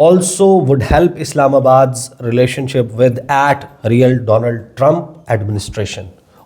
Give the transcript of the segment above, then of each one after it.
also would help Islamabad's relationship with at real Donald Trump administration।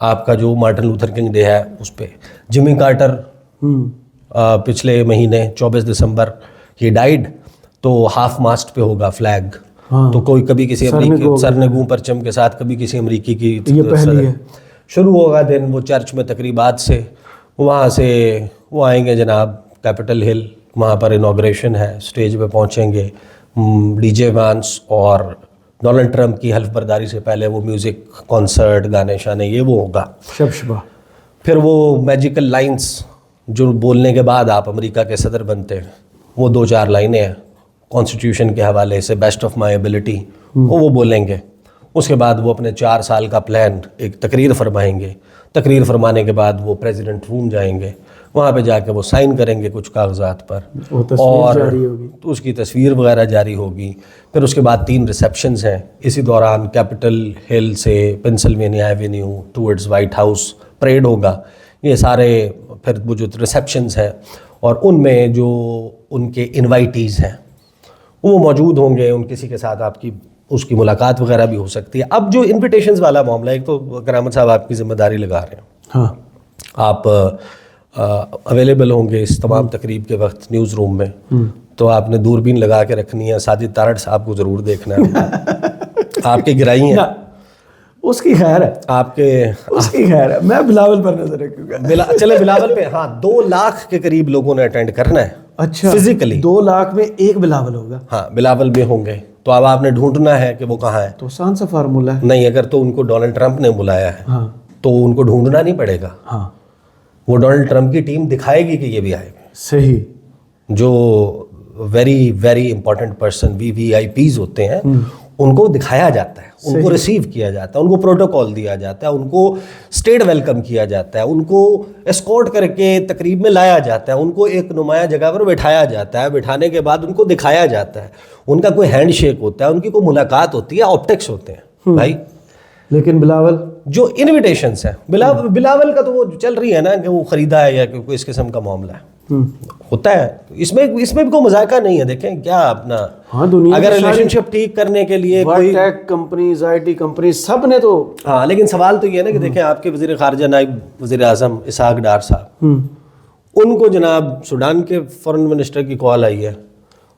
آپ کا جو Martin Luther king day ہے اس پہ. جمی کارٹر پچھلے مہینے 24 دسمبر ہی ڈائیڈ, تو ہاف ماسٹ پہ ہوگا فلیگ, تو کوئی کبھی کسی امریکی سرنگوں پرچم کے ساتھ, کبھی کسی امریکی کی شروع ہوگا دن وہ چرچ میں تقریبات سے. وہاں سے وہ آئیں گے جناب کیپٹل ہل, وہاں پر انوگریشن ہے, اسٹیج پہ پہنچیں گے ڈی جے وانس, اور ڈونلڈ ٹرمپ کی حلف برداری سے پہلے وہ میوزک کانسرٹ, گانے شانے, یہ وہ ہوگا شب. پھر وہ میجیکل لائنز جو بولنے کے بعد آپ امریکہ کے صدر بنتے ہیں, وہ 2-4 لائنیں ہیں کانسٹیٹیوشن کے حوالے سے, بیسٹ آف مائی ایبلٹی, وہ بولیں گے. اس کے بعد وہ اپنے 4 سال کا پلان ایک تقریر فرمائیں گے. تقریر فرمانے کے بعد وہ پریزیڈنٹ روم جائیں گے, وہاں پہ جا کے وہ سائن کریں گے کچھ کاغذات پر, اور تو اس کی تصویر وغیرہ جاری ہوگی. پھر اس کے بعد 3 ریسیپشنز ہیں اسی دوران. کیپٹل ہل سے Pennsylvania Avenue towards White House parade ہوگا. یہ سارے پھر وہ جو ریسیپشنز ہیں, اور ان میں جو ان کے انوائٹیز ہیں وہ موجود ہوں گے. ان کسی کے ساتھ آپ کی اس کی ملاقات وغیرہ بھی ہو سکتی ہے. اب جو انویٹیشنز والا معاملہ ہے, ایک تو کرامت صاحب آپ کی ذمہ داری لگا رہے ہیں, ہاں آپ اویلیبل ہوں گے اس تمام تقریب کے وقت نیوز روم میں, تو آپ نے دوربین لگا کے رکھنی ہے. ساجد تارڑ صاحب کو ضرور دیکھنا ہے, آپ کی گرائی ہیں, اس کی خیر ہے, آپ کے اس کی خیر ہے. میں بلاول پر نظر رکھوں گا. چلے بلاول پہ, ہاں 2 لاکھ کے قریب لوگوں نے اٹینڈ کرنا ہے. اچھا, فزیکلی 2 لاکھ میں ایک بلاول ہوگا. ہاں بلاول میں ہوں گے, تو اب آپ نے ڈھونڈنا ہے کہ وہ کہاں ہے. تو آسان سا فارمولہ ہے. نہیں, اگر تو ان کو ڈونلڈ ٹرمپ نے بلایا ہے ہاں تو ان کو ڈھونڈنا نہیں پڑے گا. ہاں, وہ ڈونلڈ ٹرمپ کی ٹیم دکھائے گی کہ یہ بھی آئے گا. صحیح. جو very very important person VVIPs ہوتے ہیں ان کو دکھایا جاتا ہے, ان کو ریسیو کیا جاتا ہے, ان کو پروٹوکول دیا جاتا ہے, ان کو اسٹیٹ ویلکم کیا جاتا ہے, ان کو اسکورٹ کر کے تقریب میں لایا جاتا ہے, ان کو ایک نمایاں جگہ پر بٹھایا جاتا ہے. بٹھانے کے بعد ان کو دکھایا جاتا ہے, ان کا کوئی ہینڈ شیک ہوتا ہے, ان کی کوئی ملاقات ہوتی ہے, آپٹکس ہوتے ہیں بھائی. لیکن بلاول جو انویٹیشنس ہیں, بلاول کا تو وہ چل رہی ہے نا کہ وہ خریدا ہے یا کوئی اس قسم کا معاملہ ہے, ہوتا ہے. اس میں بھی کوئی مذاکرہ نہیں ہے. دیکھیں کیا اپنا, اگر ریلیشن شپ ٹھیک کرنے کے لیے کوئی ٹیک کمپنیز, IT کمپنیز, سب نے تو, ہاں, لیکن سوال تو یہ ہے نا کہ دیکھیں آپ کے وزیر خارجہ نائب وزیر اعظم اسحاق ڈار صاحب, ان کو جناب سوڈان کے فورن منسٹر کی کال آئی ہے,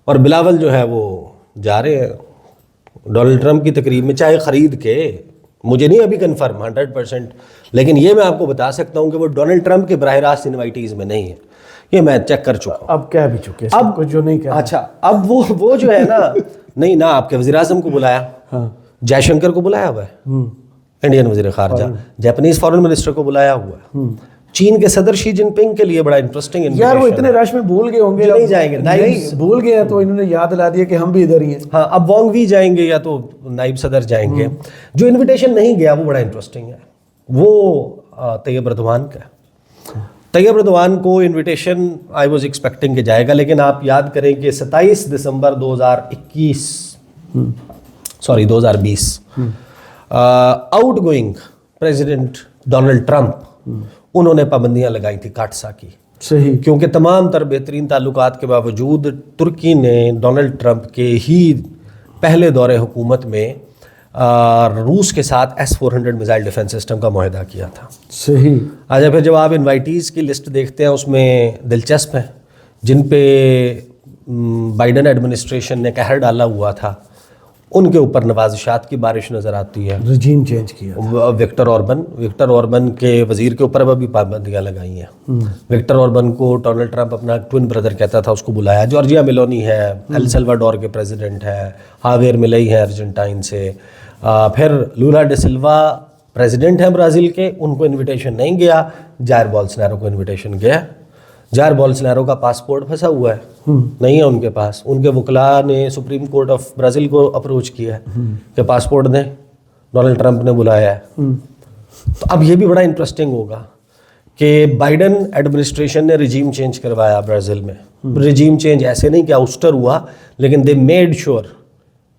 اور بلاول جو ہے وہ جا رہے ہیں ڈونلڈ ٹرمپ کی تقریب میں, چاہے خرید کے, مجھے نہیں ابھی کنفرم 100%, لیکن یہ میں آپ کو بتا سکتا ہوں کہ وہ ڈونلڈ ٹرمپ کے براہ راست انوائٹیز میں نہیں ہے. یہ میں چیک کر چکا ہوں. اب کہہ بھی چکے اب کچھ جو نہیں کہا. اچھا, اب وہ جو ہے نا, نہیں نہ آپ کے وزیر اعظم کو بلایا, جے شنکر کو بلایا ہوا ہے انڈین وزیر خارجہ, جاپنیز فورن منسٹر کو بلایا ہوا ہے, چین کے صدر شی جن پنگ کے لیے بڑا انٹرسٹنگ. یار وہ اتنے رش میں بھول گئے ہوں گے, نہیں جائیں گے, نہیں بھول گئے ہیں تو انہوں نے یاد دلا دیا کہ ہم بھی ادھر ہی ہیں. ہاں, اب وانگ وی جائیں گے یا تو نائب صدر جائیں گے. جو انویٹیشن نہیں گیا وہ بڑا انٹرسٹنگ ہے, وہ طیب اردوان کا. طیب اردوان کو انویٹیشن آئی واز ایکسپیکٹنگ کہ جائے گا, لیکن آپ یاد کریں کہ 27 دسمبر 2020 out going president Donald Trump, انہوں نے پابندیاں لگائی تھی کاٹسا کی. صحیح. کیونکہ تمام تر بہترین تعلقات کے باوجود ترکی نے ڈونلڈ ٹرمپ کے ہی پہلے دور حکومت میں روس کے ساتھ S-400 میزائل ڈیفنس سسٹم کا معاہدہ کیا تھا. صحیح. آج پھر جب آپ انوائٹیز کی لسٹ دیکھتے ہیں, اس میں دلچسپ ہیں جن پہ بائیڈن ایڈمنسٹریشن نے قہر ڈالا ہوا تھا, ان کے اوپر نوازشات کی بارش نظر آتی ہے. رجیم چینج کیا. وکٹر اوربن کے وزیر کے اوپر بھی پابندیاں لگائی ہیں. وکٹر اوربن کو ڈونلڈ ٹرمپ اپنا ٹوین بردر کہتا تھا, اس کو بلایا. جارجیا میلونی ہے, ایل سلواڈور کے پریزیڈنٹ ہے, ہاویر ملئی ہے ارجنٹائن سے, پھر لولا ڈے سلوا پریزیڈنٹ ہیں برازیل کے, ان کو انویٹیشن نہیں گیا. جائر بولسنارو کو انویٹیشن گیا. جائر بولسنارو کا پاسپورٹ پھنسا ہوا ہے, نہیں ہے ان کے پاس. ان کے وکلاء نے سپریم کورٹ آف برازیل کو اپروچ کیا ہے کہ پاسپورٹ دیں, ڈونلڈ ٹرمپ نے بلایا ہے. تو اب یہ بھی بڑا انٹرسٹنگ ہوگا کہ بائیڈن ایڈمنسٹریشن نے رجیم چینج کروایا برازیل میں. رجیم چینج ایسے نہیں کہ آؤسٹر ہوا, لیکن دے میڈ شور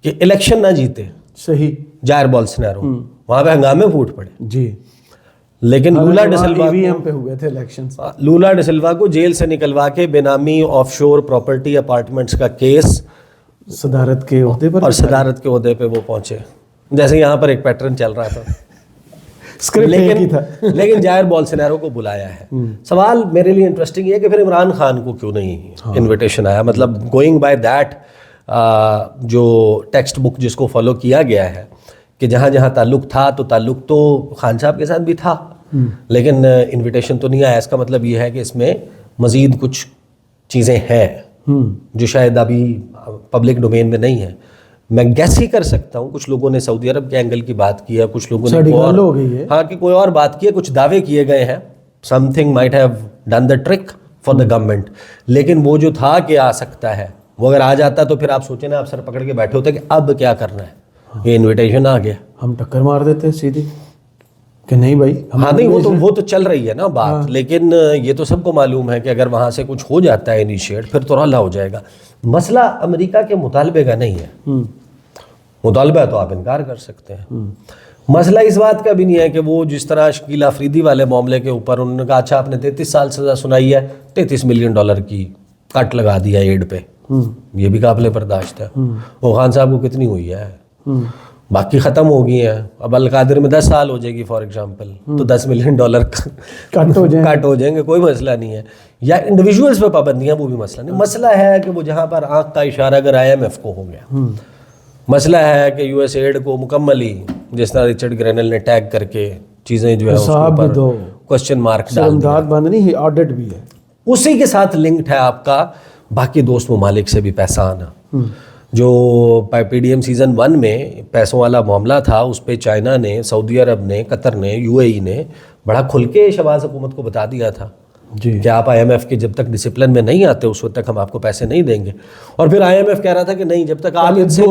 کہ الیکشن نہ جیتے. صحیح. جائر بولسنارو, وہاں پہ ہنگامے پھوٹ پڑے. جی. لیکن لولا ڈے سلوا پہ ہوئے تھے الیکشن. لولا ڈے سلوا کو جیل سے نکلوا کے بے نامی آف شور پراپرٹی اپارٹمنٹس کا کیس صدارت کے عہدے پر, اور صدارت کے عہدے پہ وہ پہنچے. جیسے یہاں پر ایک پیٹرن چل رہا تھا, اسکرپٹ ایک ہی تھا. لیکن جائر بولسنارو کو بلایا ہے. سوال میرے لیے انٹرسٹنگ یہ ہے کہ پھر عمران خان کو کیوں نہیں انویٹیشن آیا. مطلب گوئنگ بائی دیٹ جو ٹیکسٹ بک جس کو فالو کیا گیا ہے کہ جہاں جہاں تعلق تھا تو تعلق تو خان صاحب کے ساتھ بھی تھا, لیکن انویٹیشن تو نہیں آیا. اس کا مطلب یہ ہے کہ اس میں مزید کچھ چیزیں ہیں جو شاید ابھی پبلک ڈومین میں نہیں ہے. میں گیس ہی کر سکتا ہوں کچھ لوگوں نے سعودی عرب کے اینگل کی بات کی ہے, کچھ لوگوں نے کہ کوئی اور بات کی ہے, کچھ دعوے کیے گئے ہیں. Something might have done the trick for the government. لیکن وہ جو تھا کہ آ سکتا ہے وہ اگر آ جاتا تو پھر آپ سوچیں نا, آپ سر پکڑ کے بیٹھے ہوتے کہ اب کیا کرنا ہے, یہ انویٹیشن آ گیا, ہم ٹکر مار دیتے سیدھی کہ نہیں بھائی. ہاں نہیں, وہ تو چل رہی ہے نا بات, لیکن یہ تو سب کو معلوم ہے کہ اگر وہاں سے کچھ ہو جاتا ہے انیشیٹ پھر تو رولا ہو جائے گا. مسئلہ امریکہ کے مطالبے کا نہیں ہے, مطالبہ تو آپ انکار کر سکتے ہیں. مسئلہ اس بات کا بھی نہیں ہے کہ وہ جس طرح شکیل آفریدی والے معاملے کے اوپر انہوں نے کہا اچھا آپ نے 33 سال سزا سنائی ہے, $33 ملین کی کٹ لگا دیا ایڈ پہ, یہ بھی قابل برداشت ہے. وہ خان صاحب کو کتنی ہوئی ہے, باقی ختم ہو گئی ہیں. اب القادر میں 10 سال ہو جائے گی فار ایگزامپل, تو $10 ملین کٹ ہو جائیں گے, کوئی مسئلہ نہیں ہے. یا انڈیویجولس پہ پابندیاں, وہ بھی مسئلہ نہیں. مسئلہ ہے کہ وہ جہاں پر آنکھ کا اشارہ اگر IMF کو ہو گیا, مسئلہ ہے کہ US ایڈ کو مکملی جس طرح رچرڈ گرینل نے ٹیگ کر کے چیزیں جو ہے اس کے اوپر کوسچن مارک ڈال دیا, بند نہیں آڈٹ بھی ہے, اسی کے ساتھ لنکڈ ہے آپ کا باقی دوست ممالک سے بھی پیسہ آنا. جو PDM سیزن 1 میں پیسوں والا معاملہ تھا اس پہ چائنا نے, سعودی عرب نے, قطر نے, UAE نے بڑا کھل کے شہباز حکومت کو بتا دیا تھا کہ آپ IMF کے جب تک ڈسپلن میں نہیں آتے اس وقت تک ہم آپ کو پیسے نہیں دیں گے. اور پھر IMF کہہ رہا تھا کہ نہیں, جب تک آپ ان سے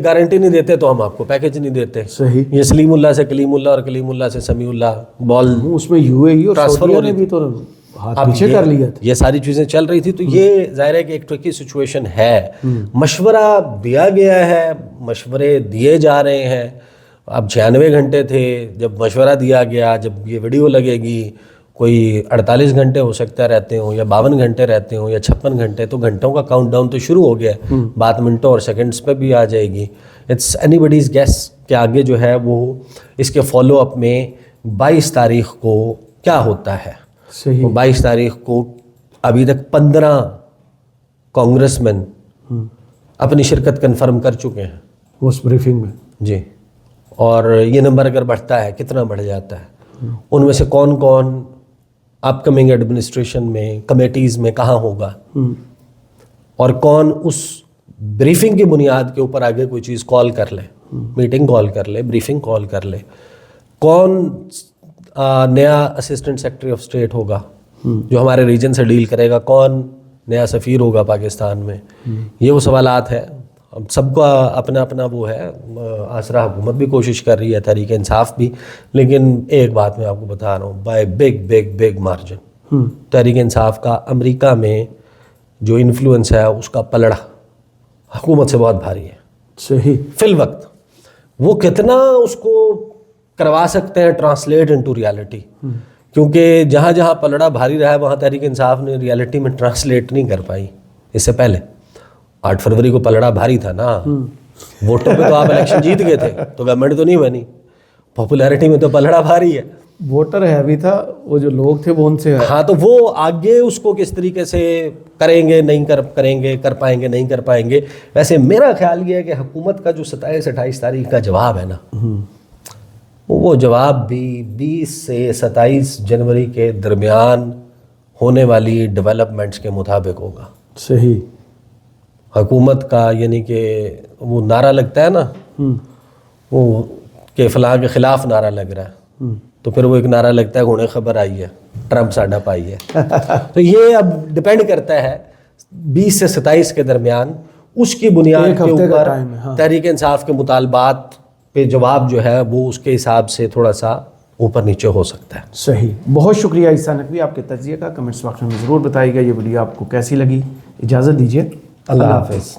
گارنٹی نہیں دیتے تو ہم آپ کو پیکج نہیں دیتے. یہ سلیم اللہ سے کلیم اللہ اور کلیم اللہ سے سمیع اللہ بال اس میں UAE اور سعودیہ نے بھی تو ہاتھ پیچھے کر لیا تھا. یہ ساری چیزیں چل رہی تھی. تو یہ ظاہر ہے کہ ایک ٹرکی سچویشن ہے. مشورہ دیا گیا ہے, مشورے دیے جا رہے ہیں. اب 96 گھنٹے تھے جب مشورہ دیا گیا, جب یہ ویڈیو لگے گی کوئی 48 گھنٹے ہو سکتا رہتے ہوں یا 52 گھنٹے رہتے ہوں یا 56 گھنٹے, تو گھنٹوں کا کاؤنٹ ڈاؤن تو شروع ہو گیا ہے, بات منٹوں اور سیکنڈز پہ بھی آ جائے گی. اٹس اینی بڈیز گیس کہ آگے جو ہے وہ اس کے فالو اپ میں 22 تاریخ کو کیا ہوتا ہے. 22 تاریخ کو ابھی تک 15 کانگریس مین اپنی شرکت کنفرم کر چکے ہیں اس بریفنگ میں. جی, اور یہ نمبر اگر بڑھتا ہے کتنا بڑھ جاتا ہے, ان میں سے کون کون اپ کمنگ ایڈمنسٹریشن میں کمیٹیز میں کہاں ہوگا, اور کون اس بریفنگ کی بنیاد کے اوپر آگے کوئی چیز کال کر لے, میٹنگ کال کر لے, بریفنگ کال کر لے, کون نیا اسسٹنٹ سیکرٹری آف اسٹیٹ ہوگا جو ہمارے ریجن سے ڈیل کرے گا, کون نیا سفیر ہوگا پاکستان میں. یہ وہ سوالات ہیں. اب سب کا اپنا اپنا وہ ہے. آسرا حکومت بھی کوشش کر رہی ہے, تحریک انصاف بھی, لیکن ایک بات میں آپ کو بتا رہا ہوں, by big margin Tehreek Insaf کا امریکہ میں جو انفلوئنس ہے اس کا پلڑا حکومت سے بہت بھاری ہے. صحیح. فی الوقت وہ کتنا اس کو کروا سکتے ہیں ٹرانسلیٹ انٹو ریالٹی, کیونکہ جہاں جہاں پلڑا بھاری رہا ہے وہاں تحریک انصاف نے ریالٹی میں ٹرانسلیٹ نہیں کر پائی. اس سے پہلے 8 فروری کو پلڑا بھاری تھا نا, ووٹوں پہ تو آپ الیکشن جیت گئے تھے تو گورنمنٹ تو نہیں بنی, پاپولیرٹی میں تو پلڑا بھاری ہے. ووٹر ہیوی تھا, وہ جو لوگ تھے وہ ان سے, ہاں تو وہ آگے اس کو کس طریقے سے کریں گے, نہیں کریں گے, کر پائیں گے, نہیں کر پائیں گے. ویسے میرا خیال یہ ہے کہ حکومت کا جو 27-28 تاریخ کا جواب ہے نا, وہ جواب بھی 20 سے 27 جنوری کے درمیان ہونے والی ڈیولپمنٹس کے مطابق ہوگا. صحیح. حکومت کا یعنی کہ وہ نعرہ لگتا ہے نا, وہ کہ فلاں کے خلاف نعرہ لگ رہا ہے, تو پھر وہ ایک نعرہ لگتا ہے گھوڑے خبر آئی ہے, ٹرمپ ساڈا پائی ہے. تو یہ اب ڈپینڈ کرتا ہے 20 سے 27 کے درمیان, اس کی بنیاد کے اوپر تحریک انصاف کے مطالبات پہ جواب جو ہے وہ اس کے حساب سے تھوڑا سا اوپر نیچے ہو سکتا ہے. صحیح. بہت شکریہ عیسیٰ نقوی آپ کے تجزیے کا. کمنٹس باکس میں ضرور بتائیے گا یہ ویڈیو آپ کو کیسی لگی. اجازت دیجیے, اللہ حافظ.